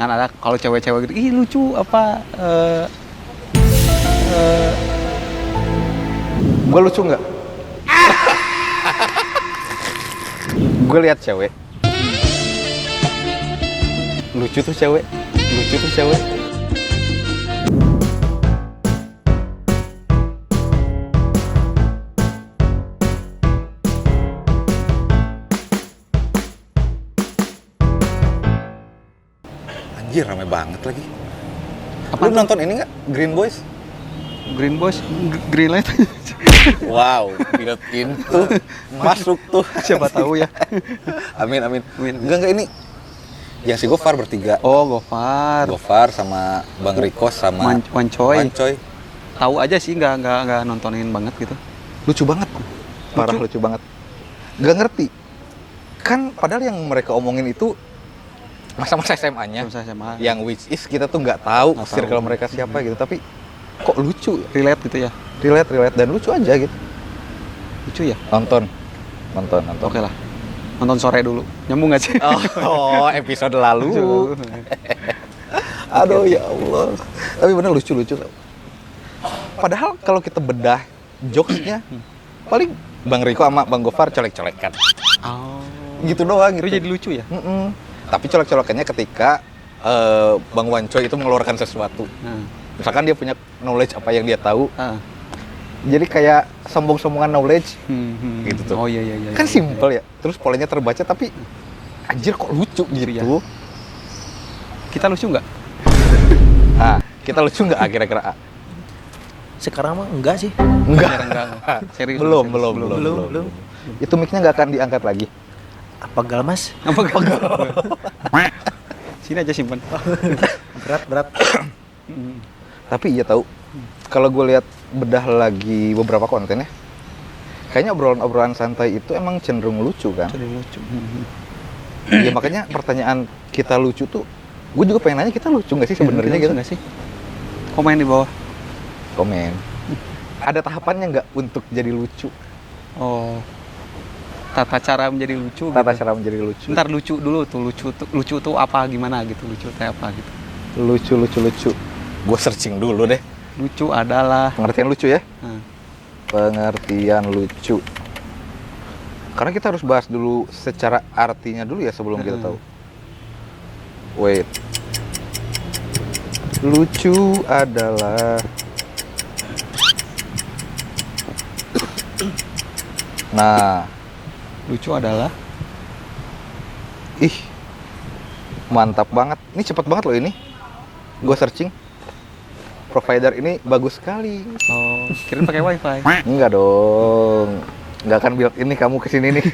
Kan ada kalau cewek-cewek gitu, ih lucu apa Gue lucu nggak? Gue lihat cewek. Lucu tuh cewek. Lucu tuh cewek. Anjir, rame banget lagi. Apa Lu nonton ini nggak? Green Boys? Green Boys, Green Light. Wow, built in tuh. Masuk tuh. Siapa tahu ya. Amin. Amin. Enggak ini. Yang si Gofar bertiga. Oh, Gofar. Gofar sama Bang Rikos sama Wancoy. Wancoy. Tahu aja sih, nggak nontonin banget gitu. Lucu banget. Parah lucu banget. Nggak ngerti. Kan padahal yang mereka omongin itu masa-masa SMA-nya. Masa SMA. Yang which is kita tuh nggak tahu Nggak circle tahu. mereka siapa gitu, tapi kok lucu ya? Relate gitu ya. Relate dan lucu aja gitu. Lucu ya. Nonton. Oke lah. Nonton sore dulu. Nyambung nggak sih? Oh, episode lalu. Aduh ya Allah. Tapi bener lucu. Padahal kalau kita bedah jokesnya, paling Bang Riko sama Bang Gofar colek-colekan. Oh. Gitu doang Itu gitu. jadi lucu ya. Tapi colek-colekannya ketika Bang Wancoy itu mengeluarkan sesuatu. Nah. Misalkan dia punya knowledge apa yang dia tahu. Ah. Jadi kayak sombong-sombongan knowledge. Gitu tuh. Oh iya. Kan simple ya. Terus polanya terbaca tapi anjir kok lucu gitu. Ya. Kita lucu nggak? Nah, kita lucu nggak kira-kira? A? Sekarang mah enggak sih. Enggak. Serius. Belum. Itu mic-nya nggak akan diangkat lagi. Apa gal mas? Apa enggak? Sini aja simpan. Berat. Tapi iya tahu. Kalau gue lihat bedah lagi beberapa konten ya, kayaknya obrolan santai itu emang cenderung lucu kan? Jadi lucu. Ya makanya pertanyaan kita lucu tuh, gue juga pengen nanya kita lucu nggak sih sebenarnya gitu? Nggak sih? Komen di bawah. Komen. Ada tahapannya nggak untuk jadi lucu? Oh. Tata cara menjadi lucu. Tata gitu. cara menjadi lucu. Ntar lucu dulu tuh, lucu tuh apa gimana gitu, lucu kayak apa gitu. Lucu. Gue searching dulu deh. Lucu adalah Pengertian lucu ya? nah, Pengertian lucu. Karena kita harus bahas dulu secara artinya dulu ya sebelum kita tahu. Wait. Lucu adalah Nah, lucu adalah ih. Mantap banget. Ini cepet banget loh ini. Gue searching. Provider ini bagus sekali. oh, kirim pakai wifi. Enggak dong. Enggak akan build ini kamu kesini nih.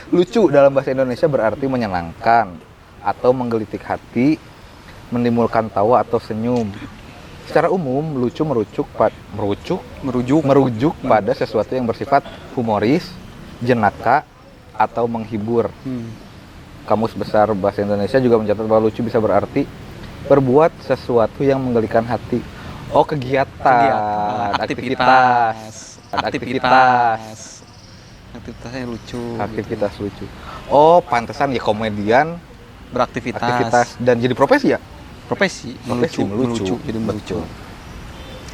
Lucu dalam bahasa Indonesia berarti menyenangkan atau menggelitik hati, menimbulkan tawa atau senyum. Secara umum, lucu merujuk pada sesuatu yang bersifat humoris, jenaka, atau menghibur. Kamus Besar Bahasa Indonesia juga mencatat bahwa lucu bisa berarti berbuat sesuatu yang menggelikan hati. Oh, Aktivitasnya lucu. Aktivitas lucu. Oh, pantesan ya komedian Beraktivitas. dan jadi profesi ya? Profesi Melucu. jadi melucu.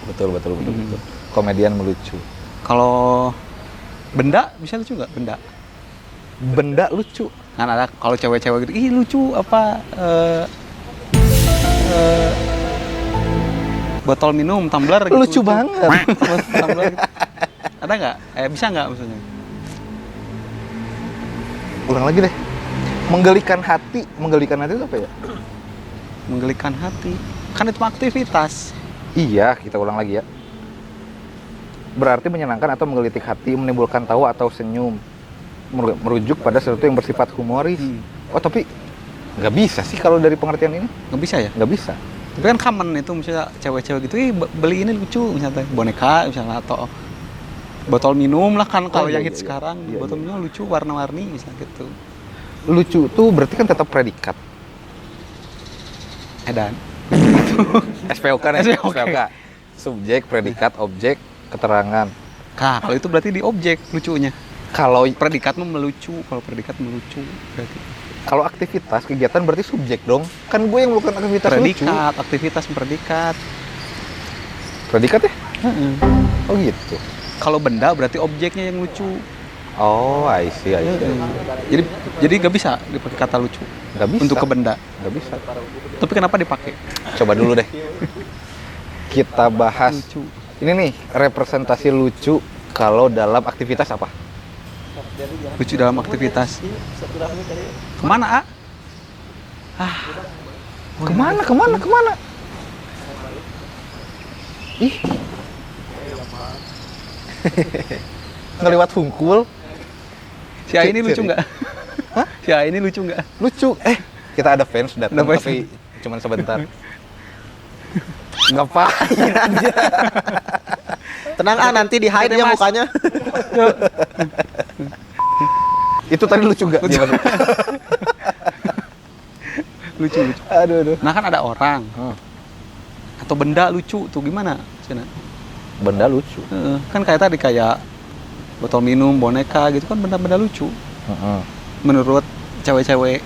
Betul. Komedian melucu. Kalau benda bisa lucu nggak? Benda lucu. Kan ada kalau cewek-cewek gitu, ih lucu apa botol minum, tumbler gitu. Lucu banget. Tumbler gitu. Ada nggak? Bisa nggak maksudnya? Ulang lagi deh. Menggelikan hati itu apa ya? Menggelikan hati. Kan itu aktivitas. Iya, kita ulang lagi ya. Berarti menyenangkan atau menggelitik hati, menimbulkan tawa atau senyum. Merujuk pada sesuatu yang bersifat humoris. Oh, tapi nggak bisa sih kalau dari pengertian ini. Nggak bisa ya? Nggak bisa. Tapi kan common itu misalnya cewek-cewek gitu, beli ini lucu misalnya boneka misalnya atau botol minum lah kan kalau yang hit sekarang. Botol minum lucu warna-warni misalnya gitu. Lucu tuh berarti kan tetap predikat. Edan. SPOK nih. SPOK. Subjek, predikat, objek, keterangan. Nah, kalau itu berarti di objek lucunya. Kalau Predikat melucu, kalau predikat melucu berarti. Kalau aktivitas, kegiatan berarti subjek dong. Kan gue yang melakukan aktivitas lucu. Predikat, aktivitas predikat. Predikat ya? Heeh. Oh gitu. Kalau benda berarti objeknya yang lucu. Oh, I see. Jadi nggak bisa dipakai kata lucu Nggak bisa. untuk ke benda. Nggak bisa. Tapi kenapa dipakai? Coba dulu deh. Kita bahas. Lucu. Ini nih, representasi lucu kalau dalam aktivitas apa? Lucu dalam aktivitas. Kemana, A? Kemana? Ih. Ngelewat hungkul. Si A ini lucu Ciri. nggak? Hah? Si A ini lucu nggak? Lucu. Kita ada fans datang Ada fans. tapi cuman sebentar. Ngapain aja? Tenang nanti di hide Gede, ya Mas. mukanya. Itu tadi lucu nggak? Gimana? Lucu. Aduh. Nah kan ada orang atau benda lucu tuh gimana? Cina? Benda lucu. Kan kayak tadi kayak botol minum, boneka gitu kan benda-benda lucu. Menurut cewek-cewek.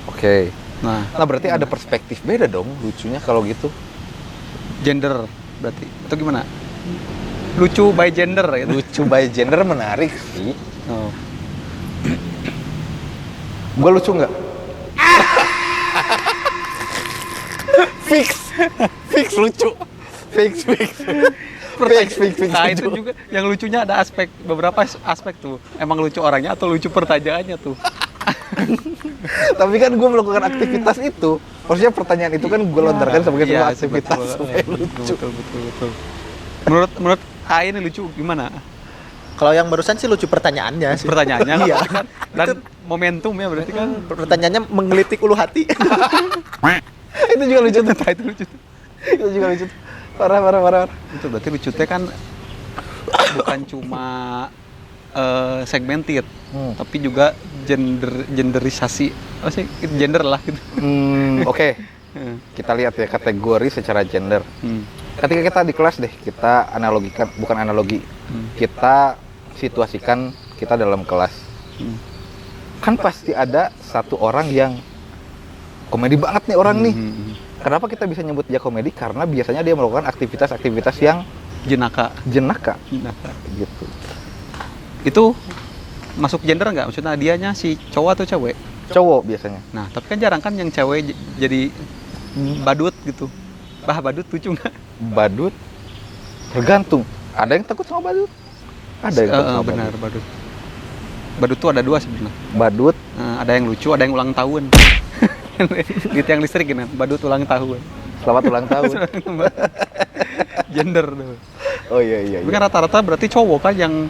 Oke. Nah, Berarti ada perspektif beda dong lucunya kalau gitu. gender berarti atau gimana? Lucu by gender gitu. Lucu by gender menarik sih. Oh. Gua lucu nggak? Fix lucu. Fix. Nah itu juga yang lucunya ada beberapa aspek tuh. Emang lucu orangnya atau lucu pertanyaannya tuh. Tapi kan gue melakukan aktivitas itu. Maksudnya pertanyaan itu kan gue lontarkan sebagai sebuah Iya, aktivitas betul. supaya lucu. Betul. Menurut A ini lucu gimana? Kalau yang barusan sih lucu pertanyaannya sih. Pertanyaannya Iya. dan momentum ya berarti kan. Pertanyaannya menggelitik ulu hati. Itu juga lucu tuh. Itu lucu. Itu juga lucu tuh. Parah. Itu berarti lucu teh kan bukan cuma segmented, tapi juga genderisasi. Apa sih? Gender lah gitu. Oke. Kita lihat ya kategori secara gender. Ketika kita di kelas deh, kita analogikan, bukan analogi. Kita situasikan kita dalam kelas. Kan pasti ada satu orang yang komedi banget nih orang nih. Kenapa kita bisa nyebut dia komedi? Karena biasanya dia melakukan aktivitas-aktivitas yang Jenaka. jenaka gitu. Itu masuk gender nggak? Maksudnya dianya si cowok atau cewek? Cowok biasanya. Nah, tapi kan jarang kan yang cewek jadi badut gitu. Badut lucu nggak? Badut tergantung. Ada yang takut sama badut. Ada yang takut sama benar, badut. Badut tuh ada dua sebenarnya. Badut Ada yang lucu, ada yang ulang tahun. Di tiang listrik gitu, badut ulang tahun. selamat ulang tahun. Gender tuh. Oh iya. Tapi kan rata-rata berarti cowok kan yang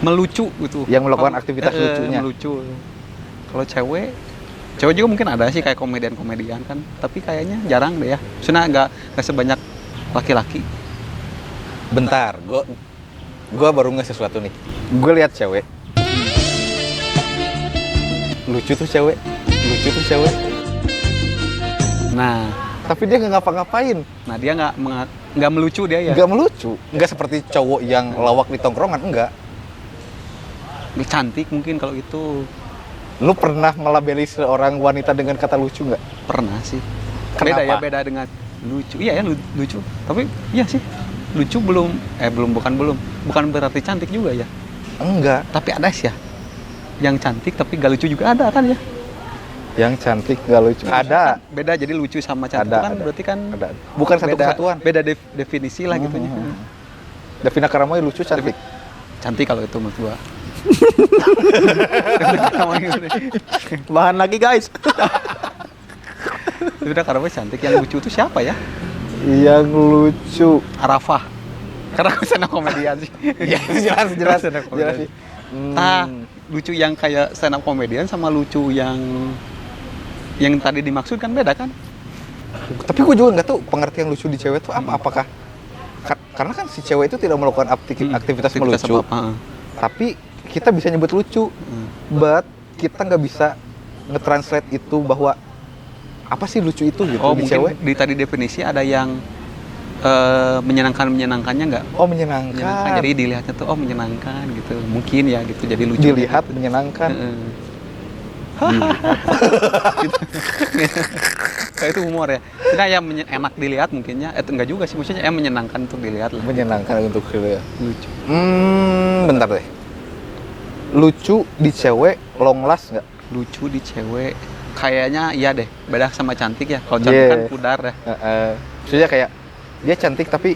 melucu gitu. Yang melakukan aktivitas lucunya. Melucu. Kalau cewek juga mungkin ada sih kayak komedian kan, tapi kayaknya jarang deh ya. Maksudnya nggak sebanyak laki-laki. Bentar, gua baru nge sesuatu nih. Gue lihat cewek. Lucu tuh cewek. Nah, Tapi dia nggak ngapa-ngapain. dia nggak melucu dia ya. Nggak melucu. Nggak seperti cowok yang lawak di tongkrongan, enggak. Dia cantik mungkin kalau itu. Lu pernah melabeli seorang wanita dengan kata lucu nggak? Pernah sih. Kenapa? Beda dengan lucu. Iya ya lucu. Tapi iya sih. Lucu bukan berarti cantik juga ya. Enggak. Tapi ada sih ya. Yang cantik tapi gak lucu juga ada kan ya. Yang cantik nggak lucu. Ada. Beda jadi lucu sama cantik Ada, itu kan ada. berarti kan Ada. Bukan satu kesatuan. Beda definisi lah gitunya. Davina Karamoy lucu cantik. Cantik kalau itu menurut gua. Bahan lagi guys. Davina Karamoy cantik, yang lucu itu siapa ya? Yang lucu. Arafah. Karena aku senang komedian sih. Ya, jelas Stand up comedian. sih. Lucu yang kayak stand up komedian sama lucu yang tadi dimaksud kan beda kan? Tapi gue juga nggak tahu pengertian lucu di cewek itu apa. Apakah karena kan si cewek itu tidak melakukan aktivitas melucu, apa-apa. tapi kita bisa nyebut lucu, but kita nggak bisa nge-translate itu bahwa apa sih lucu itu gitu di Mungkin cewek. di tadi definisi ada yang menyenangkannya nggak? Oh, menyenangkan. Jadi dilihatnya tuh menyenangkan gitu. Mungkin ya gitu jadi lucu. Dilihat gitu. menyenangkan. Kayak itu humor ya. Tidak yang enak dilihat mungkinnya. Enggak juga sih, maksudnya yang menyenangkan untuk dilihat lah. Menyenangkan untuk ya. Lucu. Bentar deh. Lucu di cewek long last nggak? Lucu di cewek. Kayaknya iya deh. Beda sama cantik ya. Kalau cantik kan pudar ya. Maksudnya kayak dia cantik tapi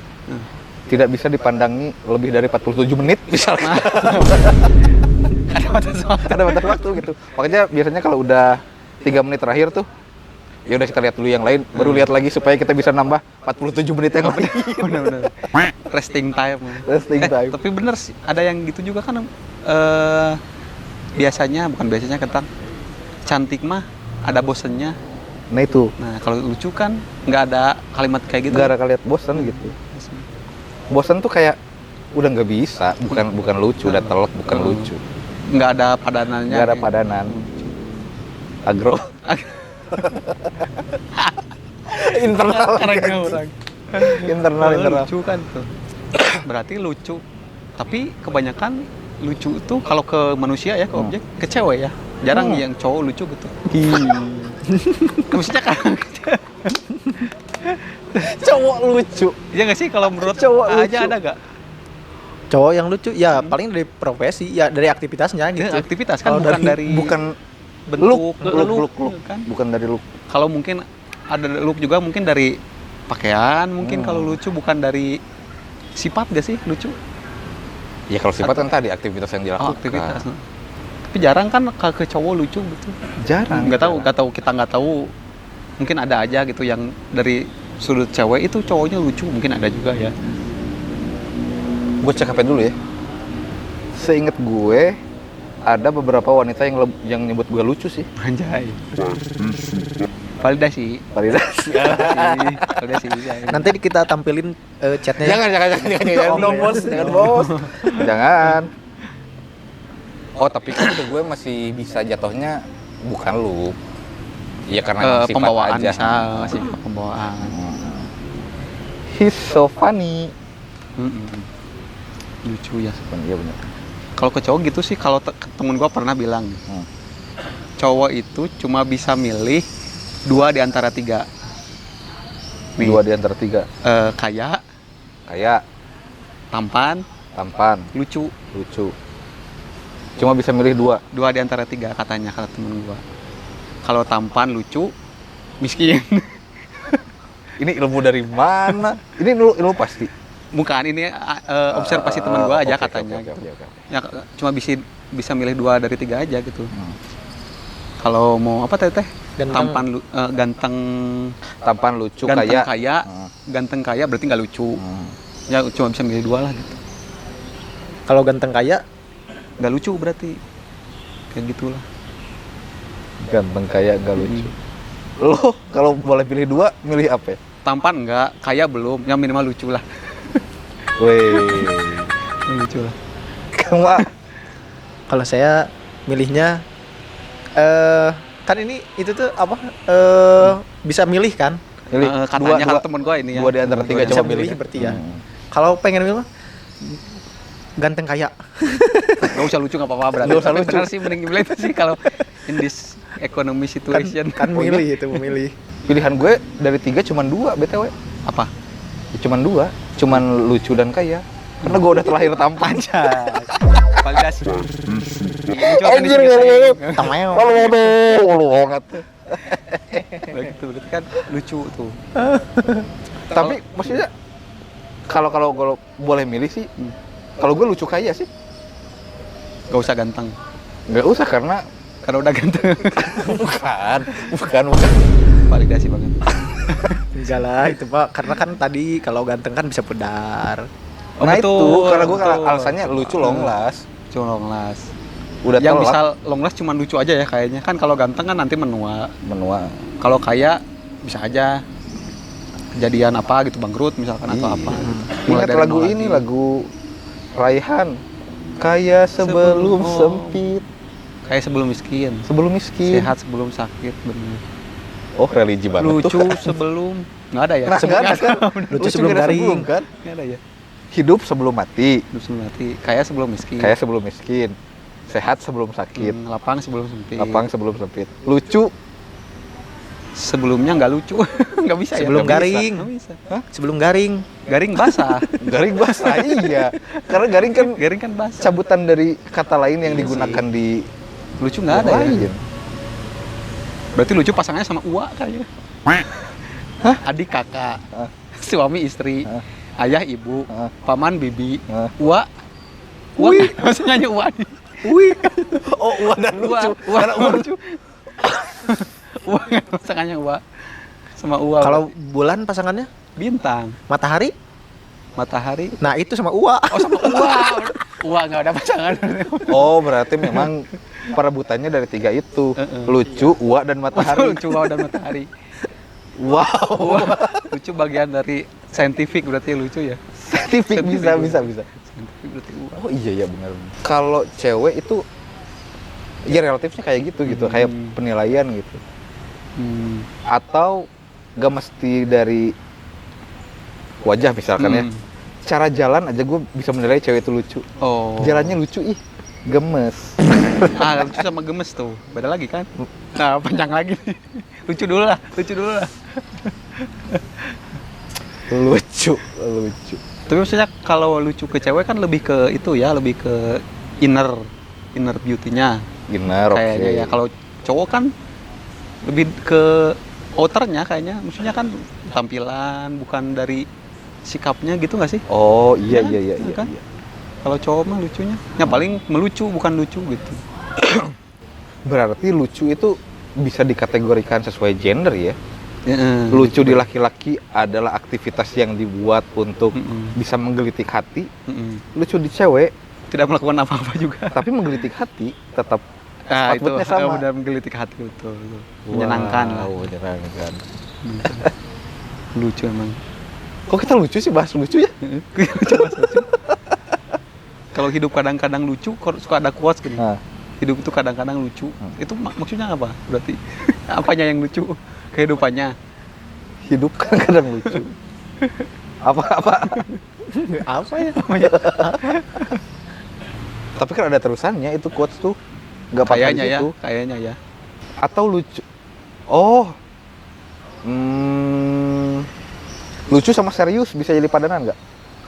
tidak bisa dipandangi lebih dari 47 menit misalnya. Ada batas waktu. Ada batas waktu gitu. Makanya biasanya kalau udah 3 menit terakhir tuh, ya udah kita lihat dulu yang lain, baru lihat lagi supaya kita bisa nambah 47 menit yang lain. Benar-benar. Resting time. Resting time. Tapi bener sih, ada yang gitu juga kan. Bukan biasanya kentang cantik mah ada bosennya. Nah itu. Nah kalau lucu kan nggak ada kalimat kayak gitu. Nggak ada kalian bosan gitu. Bosan tuh kayak udah nggak bisa, bukan lucu, udah telek, bukan lucu. Nggak ada padanannya. Nggak ada padanan. Agro. Internal. Internal. Lucu kan tuh. Berarti lucu. Tapi kebanyakan lucu tuh kalau ke manusia ya, ke objek, ke cewek ya. Jarang yang cowok lucu gitu. Maksudnya kan Cowok lucu. ya nggak sih kalau menurut Cowok aja lucu. ada nggak? Cowok yang lucu ya paling dari profesi ya, dari aktivitasnya gitu. Aktivitas kan Kalau bukan bentuk look kan. bukan dari look. Kalau mungkin ada look juga mungkin dari pakaian, mungkin kalau lucu bukan dari sifat gak sih lucu? Ya kalau sifat kan tadi aktivitas yang dilakukan. Aktivitas. Tapi jarang kan ke cowok lucu gitu. Jarang. Nggak tahu kita nggak tahu. Mungkin ada aja gitu yang dari sudut cewek itu cowoknya lucu, mungkin ada juga ya. Gue cek HP dulu ya. Seinget gue ada beberapa wanita yang nyebut gue lucu sih. Anjay. Validasi. Validasi. Validasi. Nanti kita tampilin chatnya. Jangan bos. Jangan. Oh tapi kan itu gue masih bisa jatuhnya bukan lu. Iya karena sifat pembawaan aja. bisa, sifat pembawaan. He's so funny. Lucu ya. Iya benar. Kalau ke cowok gitu sih, kalau temen gua pernah bilang, cowok itu cuma bisa milih 2 di antara 3. Nih, 2 di antara 3. Kaya, Kayak tampan, lucu. Cuma bisa milih 2. 2 di antara 3 katanya kata temen gua. Kalau tampan, lucu, miskin. Ini ilmu dari mana? Ini ilmu pasti. Bukan, ini observasi teman gua aja katanya. Okay. Ya, cuma bisa milih 2 dari 3 aja gitu. Kalau mau apa teteh? Tampan, lucu, kaya. Ganteng kaya berarti nggak lucu. Ya cuma bisa milih 2 lah gitu. Kalau ganteng kaya Nggak lucu berarti. Kayak gitulah. Ganteng kaya nggak lucu. Lo kalau boleh pilih 2, milih apa ya? Tampan enggak, kaya belum, yang minimal lucu lah. Weh. Lucu lah. Kamu kalau saya milihnya kan ini itu tuh apa bisa milih kan? milih Katanya kata temen gue ini ya. 2 di antara 3 Bisa coba milih pilih. berarti ya. Kalau pengen milih ganteng kaya. Gak usah lucu nggak apa-apa berarti. Nggak usah Tapi lucu. benar sih mending milih itu sih kalau in this economy situation. Kan milih itu memilih. Pilihan gue dari 3 cuma 2 BTW. Apa? Ya, cuma 2, cuman lucu dan kaya. Karena gue udah terlahir tampan. Validasi. Anjir ngeluh. Tameo. Lu banget. Begitu berarti kan lucu tuh. Tapi maksudnya kalau boleh milih sih, kalau gue lucu kaya sih. Gak usah ganteng. Nggak usah karena Udah ganteng. bukan. Validasi banget. Enggak lah itu Pak, karena kan tadi kalau ganteng kan bisa pudar. Oh, nah betul, itu karena gue betul. alasannya lucu long last. Cuma long last. Udah Yang telak, bisa long last cuma lucu aja ya kayaknya. Kan kalau ganteng kan nanti menua. Kalau Kaya bisa aja kejadian apa gitu, bangkrut misalkan atau apa. Ingat dari lagu nol ini, lagi. lagu Raihan. Kaya sebelum Sebelum- sempit, Kayak sebelum miskin. sebelum miskin. Sehat sebelum sakit, bener. Oh, religi banget Lucu tuh. sebelum nggak ada ya? Nah, nggak ada kan? Lucu sebelum juga ada garing. sebelum, kan? Nggak ada ya. Hidup sebelum mati, Hidup sebelum mati. Kaya sebelum miskin. kaya sebelum miskin. Sehat sebelum sakit. Lapang sebelum sempit. Lapang sebelum sempit. Lucu Sebelumnya nggak lucu. Nggak bisa Sebelum ya? garing. Nggak bisa. Sebelum garing. Garing basah. garing basah. Iya. Karena garing kan Garing kan basah. cabutan dari kata lain yang Iya digunakan di Lucu nggak ada ya? Berarti lucu pasangannya sama Uwa kayaknya. Hah? Adik kakak, suami istri, ayah ibu, paman bibi, Uwa. Uwa pasangannya Uwa nih. Wih. Oh, Uwa dan Uwa, lucu. Uwa Karena Uwa lucu. Uwa kan pasangannya Uwa sama Uwa. Kalau bulan pasangannya bintang, matahari. matahari. Nah, itu sama Uwa. Oh sama Uwa. Uwa nggak ada pasangan. Oh, berarti memang perebutannya dari 3 itu. Lucu, Uwa dan matahari. Lucu Uwa dan matahari. Wow. Lucu bagian dari saintifik berarti lucu ya. Saintifik bisa. Saintifik berarti Uwa. Oh iya ya benar. Kalau cewek itu ya relatifnya kayak gitu kayak penilaian gitu. Atau gak mesti dari wajah misalkan ya. Cara jalan aja gue bisa menilai cewek itu lucu. Oh. Jalannya lucu gemes. Lucu sama gemes tuh. Beda lagi kan? Nah, panjang lagi. Lucu dulu lah. lucu. Tapi maksudnya kalau lucu ke cewek kan lebih ke itu ya, lebih ke inner beauty-nya. Benar, oke. Kayaknya ya. Kalau cowok kan lebih ke outernya kayaknya. Maksudnya kan tampilan, bukan dari sikapnya gitu nggak sih? Oh iya kan? Kalau cowok mah lucunya, ya paling melucu bukan lucu gitu. Berarti lucu itu bisa dikategorikan sesuai gender ya? Lucu Di laki-laki adalah aktivitas yang dibuat untuk bisa menggelitik hati. Lucu di cewek tidak melakukan apa-apa juga. tapi menggelitik hati tetap Nah, itu outputnya sama. benar menggelitik hati betul. Menyenangkan lah. Menyenangkan. Lucu emang. Kok kita lucu sih, bahas lucu ya? Coba lucu. Kalau hidup kadang-kadang lucu, suka ada quotes gini. Nah. Hidup itu kadang-kadang lucu. Itu maksudnya apa? Berarti apanya yang lucu? Kehidupannya. Hidup kadang-kadang lucu. Apa? Apa ya? Tapi kan ada terusannya itu quotes tuh. Gak pakai Kayaknya ya, gitu. kayaknya ya. Atau lucu. Oh. Lucu sama serius bisa jadi padanan nggak?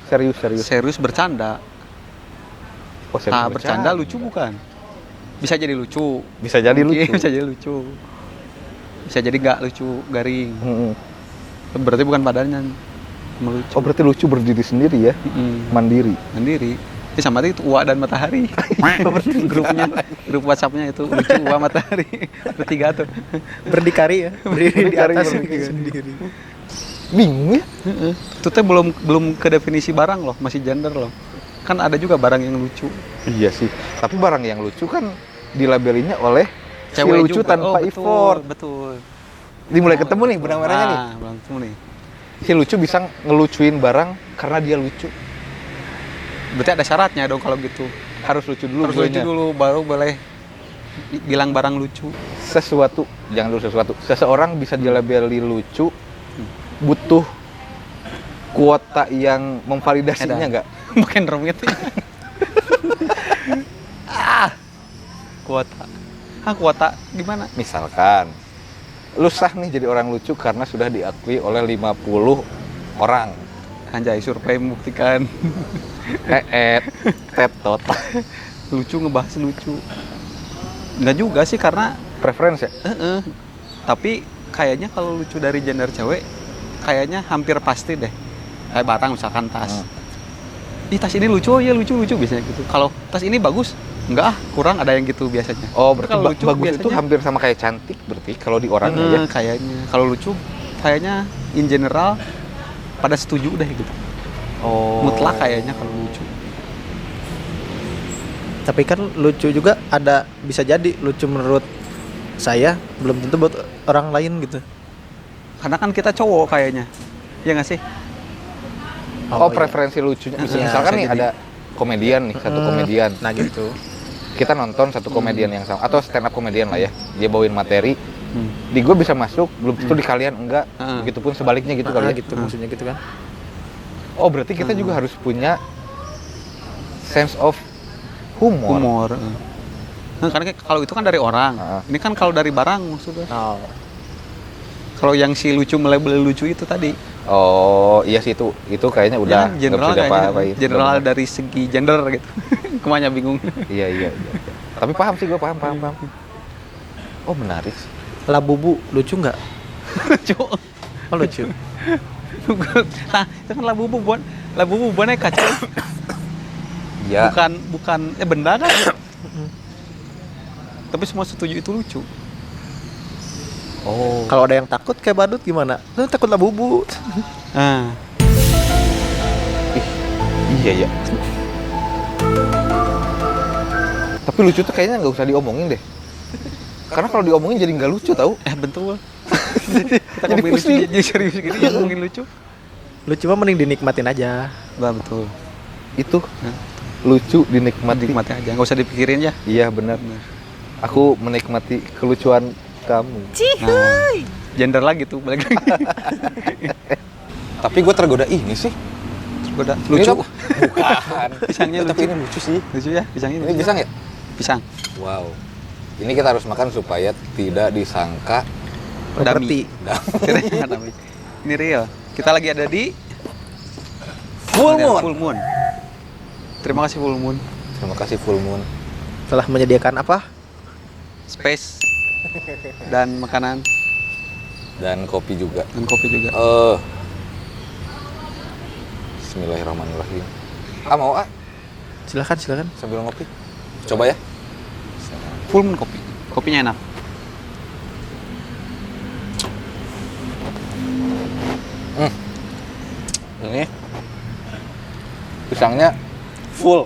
Serius. Serius bercanda. Oh, serius Bercanda lucu bukan? Bisa jadi lucu. Bisa jadi Mungkin lucu. Bisa jadi lucu. Bisa jadi nggak lucu, garing. Mm-mm. Berarti bukan padanan. Melucu. Oh, berarti lucu berdiri sendiri ya? Mandiri. Mandiri. Itu sama itu Uwa dan Matahari. Grup WhatsApp-nya itu lucu Uwa Matahari. Bertiga tuh. Berdikari ya. Berdiri di atas Berdikari. sendiri. Bingung ya? Itu teh belum ke definisi barang loh, masih gender loh. Kan ada juga barang yang lucu. Iya sih. Tapi barang yang lucu kan dilabelinnya oleh Cewek si lucu juga. tanpa betul, effort. Betul. Dimulai ketemu nih benang merahnya nih. Belum ketemu nih. Si lucu bisa ngelucuin barang karena dia lucu. Berarti ada syaratnya dong kalau gitu. Harus lucu dulu. Harus lucu guenya. dulu baru boleh bilang barang lucu. Sesuatu, jangan dulu sesuatu. Seseorang bisa dilabeli lucu butuh kuota yang memvalidasinya nggak? Makin rumit. Kuota. Kuota gimana? Misalkan lu sah nih jadi orang lucu karena sudah diakui oleh 50 orang. Anjay, survei membuktikan. Tetot. Lucu ngebahas lucu. Enggak juga sih karena Preference ya? tapi kayaknya kalau lucu dari gender cewek kayaknya hampir pasti deh. Kayak barang misalkan tas. Ih, tas ini lucu, ya lucu biasanya gitu. Kalau tas ini bagus, enggak kurang ada yang gitu biasanya. Oh, berarti Kalau lucu bagus biasanya, itu hampir sama kayak cantik berarti kalau di orang ya. Kayaknya. Kalau lucu kayaknya in general pada setuju deh gitu. Oh. Mutlak kayaknya kalau lucu. Tapi kan lucu juga ada, bisa jadi lucu menurut saya belum tentu buat orang lain gitu. Karena kan kita cowok kayaknya. Iya nggak sih? Oh, iya. preferensi lucunya. Iya, Misalkan bisa nih jadi. ada komedian nih, satu komedian. Nah gitu. Kita nonton satu komedian yang sama atau stand up komedian lah ya. Dia bawain materi. Di gue bisa masuk, belum tentu di kalian enggak. Begitupun sebaliknya gitu kali ya. Gitu maksudnya gitu kan. Oh, berarti kita juga harus punya sense of humor. Nah, karena kalau itu kan dari orang. Ah. Ini kan kalau dari barang maksudnya. Oh. Kalau yang si lucu melebel lucu itu tadi. Oh, iya sih itu kayaknya udah Ya, general nggak bisa kayaknya. diapa-apain. General Bener-bener. dari segi gender gitu. Kemanya bingung. Iya. Tapi paham sih gue, paham. Oh, menarik sih. Labubu lucu nggak? Lucu. Oh lucu. Nah, itu kan labu boneka cuy. Iya. Bukan benda kan. Tapi semua setuju itu lucu. Oh. Kalau ada yang takut kayak badut gimana? Lu takut labubu. Nah, Iya. Tapi lucu tuh kayaknya nggak usah diomongin deh. Karena kalau diomongin jadi nggak lucu tau. betul. Kita Jadi ngomongin lucu pusing. jadi serius gini ya ngomongin lucu. Lucu mah mending dinikmatin aja. Bah, betul. Itu Nah, lucu dinikmati. nikmati aja, nggak usah dipikirin ya. Iya benar. Aku menikmati kelucuan kamu. Nah, gender lagi tuh balik lagi. Tapi gue tergoda ini sih. Udah lucu. Bukan. Pisangnya Tapi lucu. ini lucu sih. Lucu ya, pisangnya. Ini lucu. pisang ya? Pisang. Wow. Ini kita harus makan supaya tidak disangka Berarti Keren namanya. Ini real. Kita lagi ada di full moon. Full Moon. Terima kasih Full Moon. Terima kasih full moon. telah menyediakan apa? Space dan makanan Dan kopi juga. dan kopi juga. Bismillahirrahmanirrahim. Mau Silakan. sambil ngopi. Coba ya. Full Moon kopi. Kopinya enak. Ini pisangnya full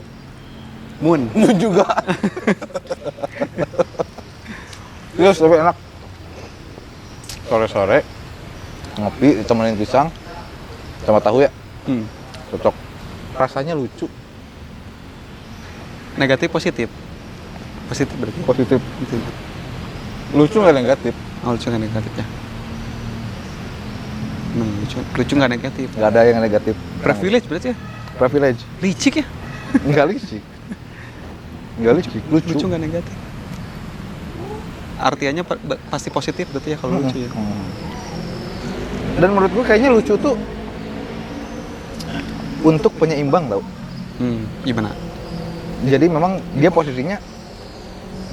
Moon. moon juga. Yes, tapi enak. Sore-sore ngopi ditemenin pisang sama tahu ya, cocok. Rasanya lucu. Negatif positif. Positif berarti. Positif. Positif. Lucu nggak negatif? Oh, lucu nggak negatif ya? Lucu nggak negatif. Nggak ada yang negatif. Privilege berarti ya? Privilege. Licik ya? Nggak licik. Nggak licik. Lucu. Lucu nggak negatif. Artinya pasti positif berarti ya kalau lucu ya. Dan menurut gue kayaknya lucu tuh untuk penyeimbang tau. Gimana? Jadi memang dia posisinya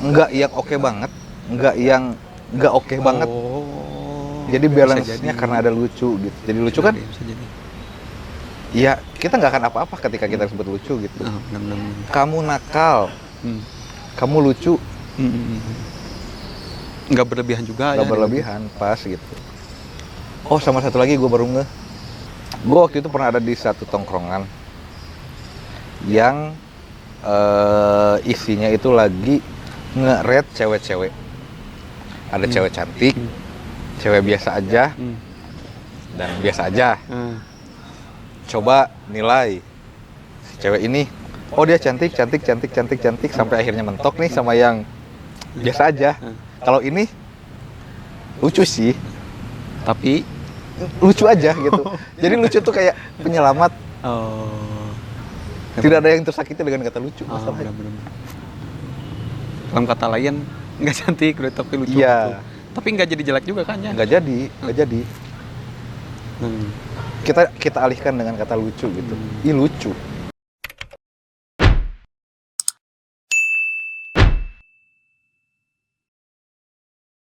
nggak yang oke banget, nggak yang nggak oke banget. Oh. Jadi Bisa balance-nya jadi. karena ada lucu gitu. Jadi lucu Bisa kan? jadi, bisa jadi. Ya kita nggak akan apa-apa ketika kita sebut lucu gitu. Oh, benar-benar. Kamu nakal, Hmm. kamu lucu, Nggak berlebihan juga nggak ya. berlebihan, pas gitu. Oh sama satu lagi gue baru ngeh. Gue waktu itu pernah ada di satu tongkrongan yang isinya itu lagi nge-rate cewek-cewek. Ada cewek cantik, cewek biasa aja, dan biasa aja. Coba nilai si cewek ini. Oh dia cantik sampai akhirnya mentok nih sama yang biasa aja. Kalau ini lucu sih, Tapi lucu aja gitu. Jadi lucu tuh kayak penyelamat. Tidak ada yang tersakiti dengan kata lucu. Masalahnya. benar-benar. Dalam kata lain nggak cantik tapi lucu. Iya. gitu. Tapi nggak jadi jelek juga kan ya? Nggak jadi. Hmm. Kita alihkan dengan kata lucu gitu. Ih lucu.